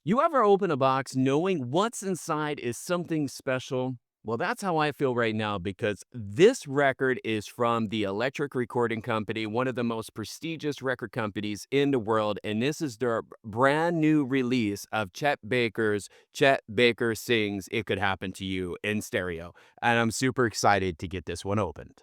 You ever open a box knowing what's inside is something special? Well, that's how I feel right now because this record is from the Electric Recording Company, one of the most prestigious record companies in the world. And this is their brand new release of Chet Baker's Chet Baker Sings It Could Happen to You in stereo. And I'm super excited to get this one opened.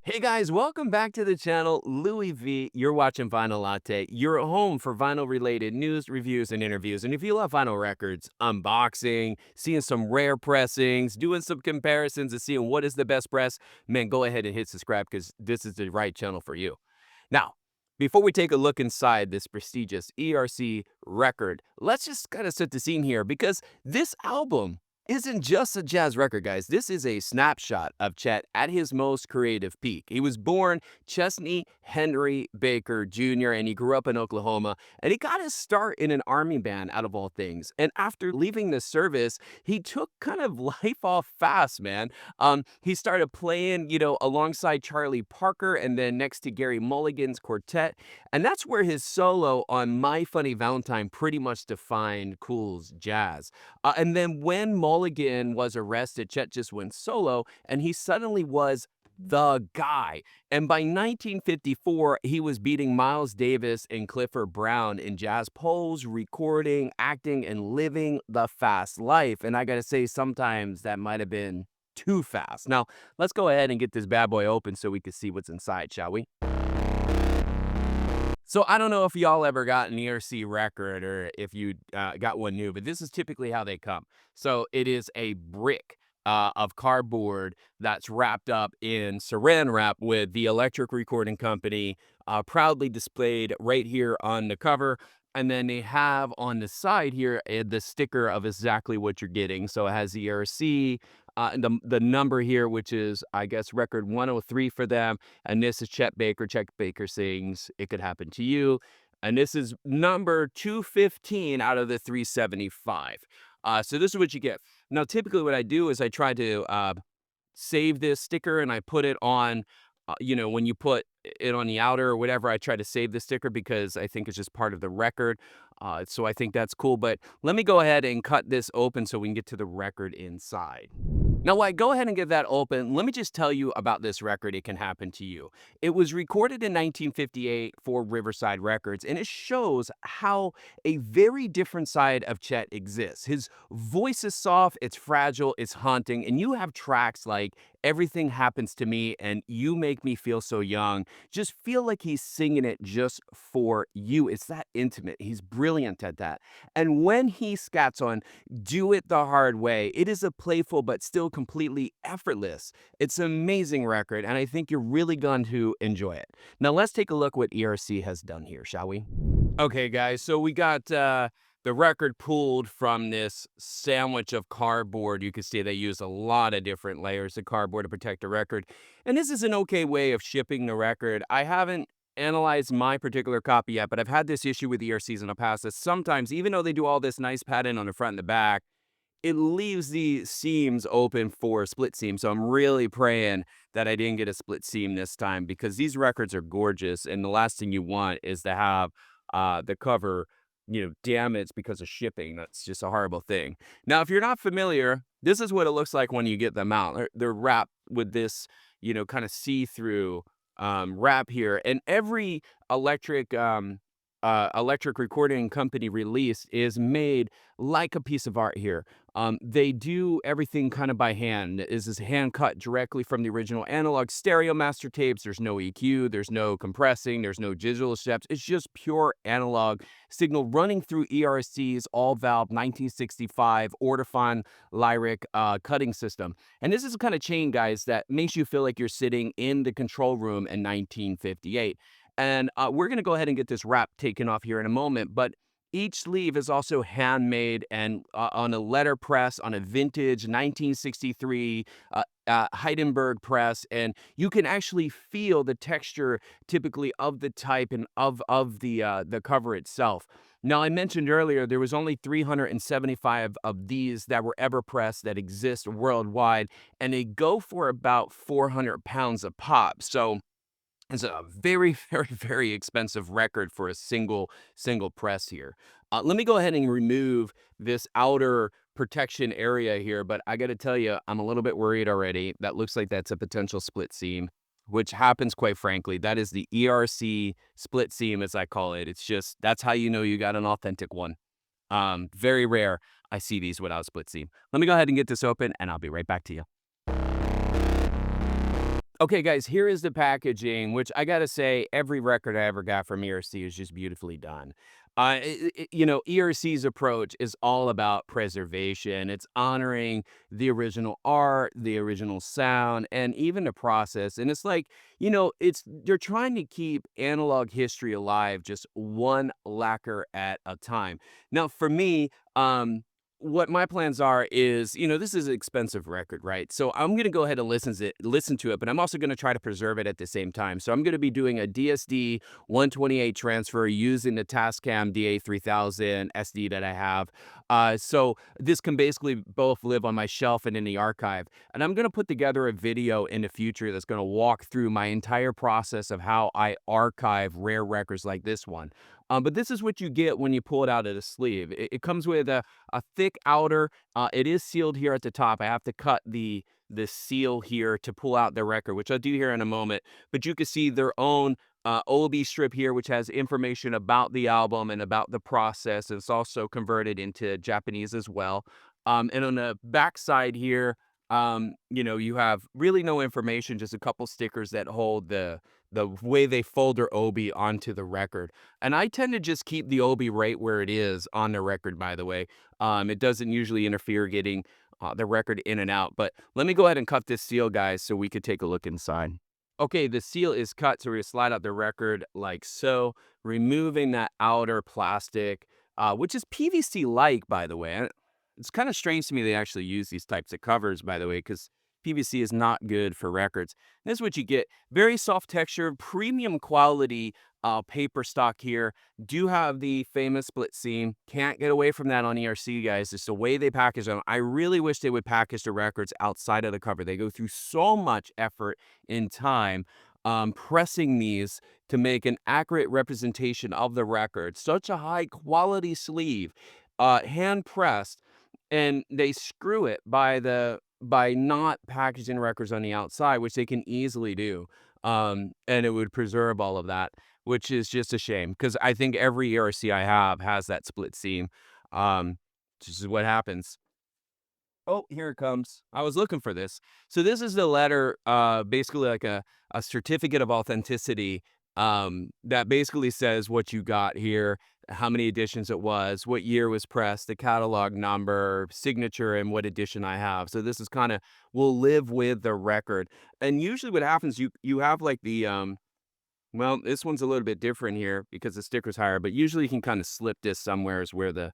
Hey guys, welcome back to the channel. Louis V. You're watching Vinyl Latte, your home for vinyl related news, reviews, and interviews. And if you love vinyl records, unboxing, seeing some rare pressings, doing some comparisons and seeing what is the best press, man, go ahead and hit subscribe because this is the right channel for you. Now, before we take a look inside this prestigious ERC record, let's just kind of set the scene here because this album isn't just a jazz record, guys. This is a snapshot of Chet at his most creative peak. He was born Chesney Henry Baker Jr., and he grew up in Oklahoma, and he got his start in an army band, out of all things. And after leaving the service, he took kind of life off fast, man. He started playing, alongside Charlie Parker and then next to Gary Mulligan's quartet. And that's where his solo on My Funny Valentine pretty much defined Cool's jazz. And then when Mulligan was arrested, Chet just went solo, and he suddenly was the guy. And by 1954, he was beating Miles Davis and Clifford Brown in jazz polls, recording, acting, and living the fast life. And I gotta say, sometimes that might have been too fast. Now, let's go ahead and get this bad boy open so we can see what's inside, shall we? So I don't know if y'all ever got an ERC record or if you got one new, but this is typically how they come. So it is a brick of cardboard that's wrapped up in saran wrap with the Electric Recording Company proudly displayed right here on the cover. And then they have on the side here the sticker of exactly what you're getting. So it has the ERC, and the number here, which is, I guess, record 103 for them. And this is Chet Baker. Chet Baker Sings It Could Happen to You. And this is number 215 out of the 375. So this is what you get. Now, typically what I do is I try to save this sticker and I put it on, when you put it on the outer or whatever, I try to save the sticker because I think it's just part of the record. So I think that's cool. But let me go ahead and cut this open so we can get to the record inside. Now, while I go ahead and get that open, let me just tell you about this record, It Can Happen to You. It was recorded in 1958 for Riverside Records, and it shows how a very different side of Chet exists. His voice is soft, it's fragile, it's haunting, and you have tracks like Everything Happens to Me and You Make Me Feel So Young. Just feel like he's singing it just for you. It's that intimate. He's brilliant at that. And when he scats on Do It the Hard Way, it is a playful but still completely effortless. It's an amazing record, and I think you're really going to enjoy it. Now, let's take a look what ERC has done here, shall we? Okay, guys, so we got the record pulled from this sandwich of cardboard. You can see they use a lot of different layers of cardboard to protect the record. And this is an okay way of shipping the record. I haven't analyzed my particular copy yet, but I've had this issue with ERCs in the past that sometimes, even though they do all this nice padding on the front and the back, it leaves the seams open for a split seam. So I'm really praying that I didn't get a split seam this time because these records are gorgeous. And the last thing you want is to have the cover, damaged because of shipping. That's just a horrible thing. Now, if you're not familiar, this is what it looks like when you get them out. They're wrapped with this, kind of see-through wrap here. And every electric recording company release is made like a piece of art here. They do everything kind of by hand. This is hand cut directly from the original analog stereo master tapes. There's no EQ, there's no compressing, there's no digital steps. It's just pure analog signal running through ERC's all valve 1965 Audiophile lyric cutting system. And this is the kind of chain, guys, that makes you feel like you're sitting in the control room in 1958. And we're going to go ahead and get this wrap taken off here in a moment. But each sleeve is also handmade and on a letter press on a vintage 1963 Heidenberg press. And you can actually feel the texture typically of the type and of the cover itself. Now, I mentioned earlier there was only 375 of these that were ever pressed that exist worldwide, and they go for about 400 pounds a pop. So it's a very, very, very expensive record for a single press here. Let me go ahead and remove this outer protection area here, but I got to tell you, I'm a little bit worried already. That looks like that's a potential split seam, which happens quite frankly. That is the ERC split seam, as I call it. It's just that's how you know you got an authentic one. Very rare I see these without split seam. Let me go ahead and get this open, and I'll be right back to you. Okay, guys, here is the packaging, which I gotta say, every record I ever got from ERC is just beautifully done. ERC's approach is all about preservation. It's honoring the original art, the original sound, and even the process. And it's like, it's they're trying to keep analog history alive, just one lacquer at a time. Now, for me, what my plans are is, this is an expensive record, right? So I'm gonna go ahead and listen to it, but I'm also gonna try to preserve it at the same time. So I'm gonna be doing a DSD 128 transfer using the Tascam DA3000 SD that I have. So this can basically both live on my shelf and in the archive. And I'm gonna put together a video in the future that's gonna walk through my entire process of how I archive rare records like this one. But this is what you get when you pull it out of the sleeve. It comes with a thick outer. It is sealed here at the top. I have to cut the seal here to pull out the record, which I'll do here in a moment. But you can see their own OB strip here, which has information about the album and about the process. It's also converted into Japanese as well. And on the back side here, you have really no information, just a couple stickers that hold the way they fold their OB onto the record. And I tend to just keep the OB right where it is on the record, by the way. It doesn't usually interfere getting the record in and out. But let me go ahead and cut this seal, guys, so we could take a look inside. Okay, the seal is cut, so we're gonna slide out the record like so, removing that outer plastic, which is PVC-like, by the way. It's kind of strange to me they actually use these types of covers, by the way, because PVC is not good for records. This is what you get. Very soft texture, premium quality paper stock here. Do have the famous split seam. Can't get away from that on ERC, guys. It's the way they package them. I really wish they would package the records outside of the cover. They go through so much effort in time pressing these to make an accurate representation of the record. Such a high quality sleeve, hand pressed, and they screw it by not packaging records on the outside, which they can easily do. And it would preserve all of that, which is just a shame because I think every ERC I have has that split seam. This is what happens. Oh, here it comes. I was looking for this. So this is the letter, basically like a certificate of authenticity, that basically says what you got here, how many editions it was, what year was pressed, the catalog number, signature, and what edition I have. So this is kind of will live with the record. And usually what happens, you have like the well, this one's a little bit different here because the sticker's higher, but usually you can kind of slip this somewheres where the,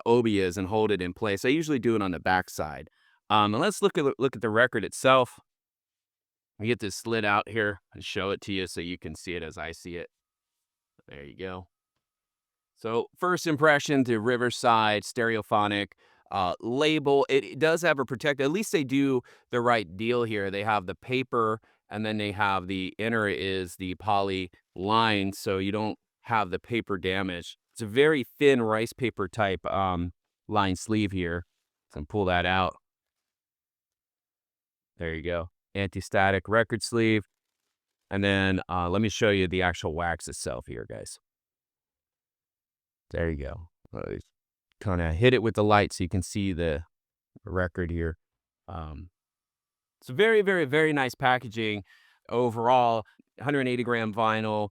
obi is and hold it in place. I usually do it on the back side. And let's look at the record itself. I get this slid out here and show it to you so you can see it as I see it. There you go. So first impression, the Riverside Stereophonic label. It does have a protect. At least they do the right deal here. They have the paper, and then they have the inner is the poly line, so you don't have the paper damage. It's a very thin rice paper type line sleeve here. So pull that out. There you go. Anti-static record sleeve. And then let me show you the actual wax itself here, guys. There you go. Kind of hit it with the light so you can see the record here. It's very, very, very nice packaging overall. 180-gram vinyl,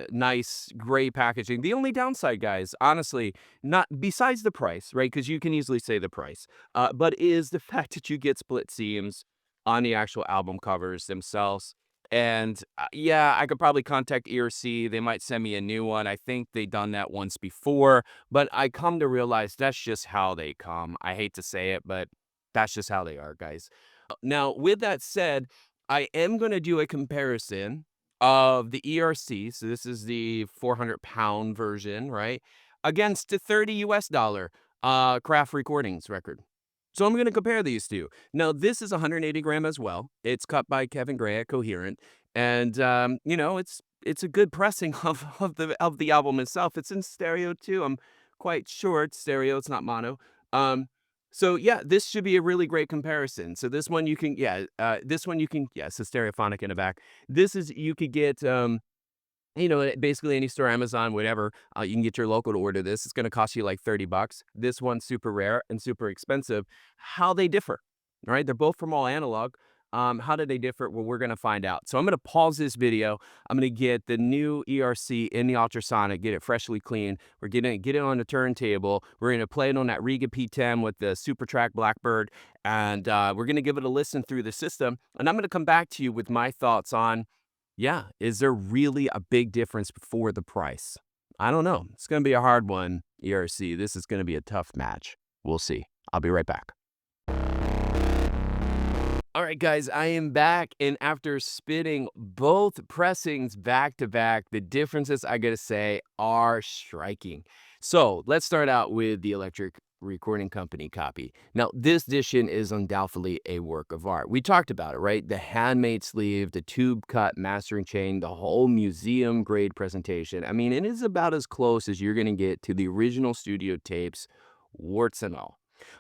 nice gray packaging. The only downside, guys, honestly, not besides the price, right? Because you can easily say the price, but is the fact that you get split seams on the actual album covers themselves. And yeah, I could probably contact ERC. They might send me a new one. I think they done that once before, but I come to realize that's just how they come. I hate to say it, but that's just how they are, guys. Now, with that said, I am going to do a comparison of the ERC. So this is the 400-pound version, right? Against the 30 US dollar craft recordings record. So I'm going to compare these two. Now, this is 180 gram as well. It's cut by Kevin Gray at Coherent. And, it's a good pressing of the album itself. It's in stereo too. I'm quite short stereo. It's not mono. So yeah, this should be a really great comparison. So this one you can, yeah, this one you can, yeah, it's a stereophonic in the back. This is, you could get, basically any store, Amazon, whatever, you can get your local to order this. It's gonna cost you like 30 bucks. This one's super rare and super expensive. How they differ, right? They're both from all analog. How do they differ? Well, we're gonna find out. So I'm gonna pause this video. I'm gonna get the new ERC in the ultrasonic, get it freshly cleaned. We're gonna get it on the turntable. We're gonna play it on that Riga P10 with the Super Track Blackbird, and we're gonna give it a listen through the system. And I'm gonna come back to you with my thoughts on, yeah, is there really a big difference for the price? I don't know. It's going to be a hard one, ERC. This is going to be a tough match. We'll see. I'll be right back. All right, guys, I am back. And after spitting both pressings back to back, the differences, I got to say, are striking. So let's start out with the Electric Recording Company copy. Now, this edition is undoubtedly a work of art. We talked about it, right? The handmade sleeve, the tube cut mastering chain, the whole museum grade presentation. I mean, it is about as close as you're going to get to the original studio tapes, warts and all.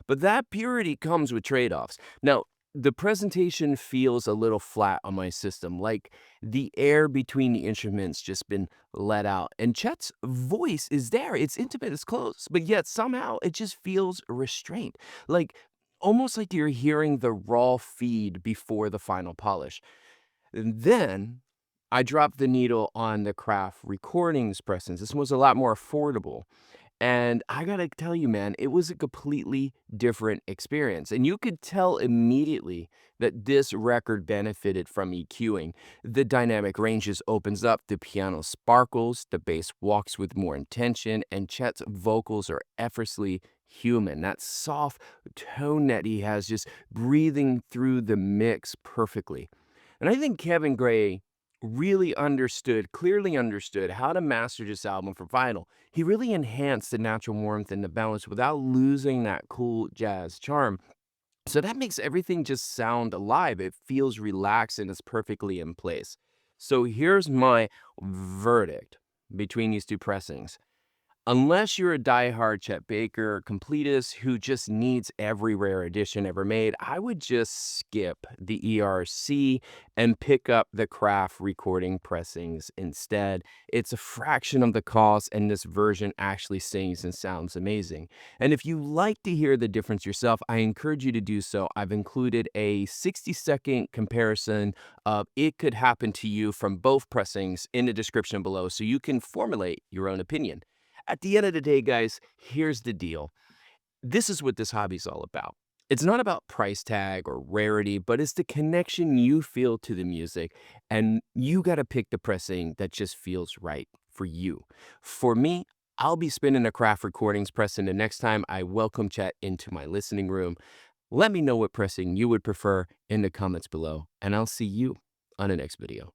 But that purity comes with trade-offs. Now, the presentation feels a little flat on my system, like the air between the instruments just been let out. And Chet's voice is there. It's intimate, it's close, but yet somehow it just feels restrained. Like almost like you're hearing the raw feed before the final polish. And then I dropped the needle on the craft recordings pressings. This was a lot more affordable. And I gotta tell you, man, it was a completely different experience. And you could tell immediately that this record benefited from EQing. The dynamic ranges opens up, the piano sparkles, the bass walks with more intention, and Chet's vocals are effortlessly human. That soft tone that he has just breathing through the mix perfectly. And I think Kevin Gray really understood, clearly understood how to master this album for vinyl. He really enhanced the natural warmth and the balance without losing that cool jazz charm. So that makes everything just sound alive. It feels relaxed and is perfectly in place. So here's my verdict between these two pressings. Unless you're a diehard Chet Baker completist who just needs every rare edition ever made, I would just skip the ERC and pick up the craft recording pressings instead. It's a fraction of the cost, and this version actually sings and sounds amazing. And if you like to hear the difference yourself, I encourage you to do so. I've included a 60-second comparison of It Could Happen to You from both pressings in the description below so you can formulate your own opinion. At the end of the day, guys, here's the deal. This is what this hobby's all about. It's not about price tag or rarity, but it's the connection you feel to the music, and you got to pick the pressing that just feels right for you. For me, I'll be spinning a craft recordings pressing the next time I welcome Chet into my listening room. Let me know what pressing you would prefer in the comments below, and I'll see you on the next video.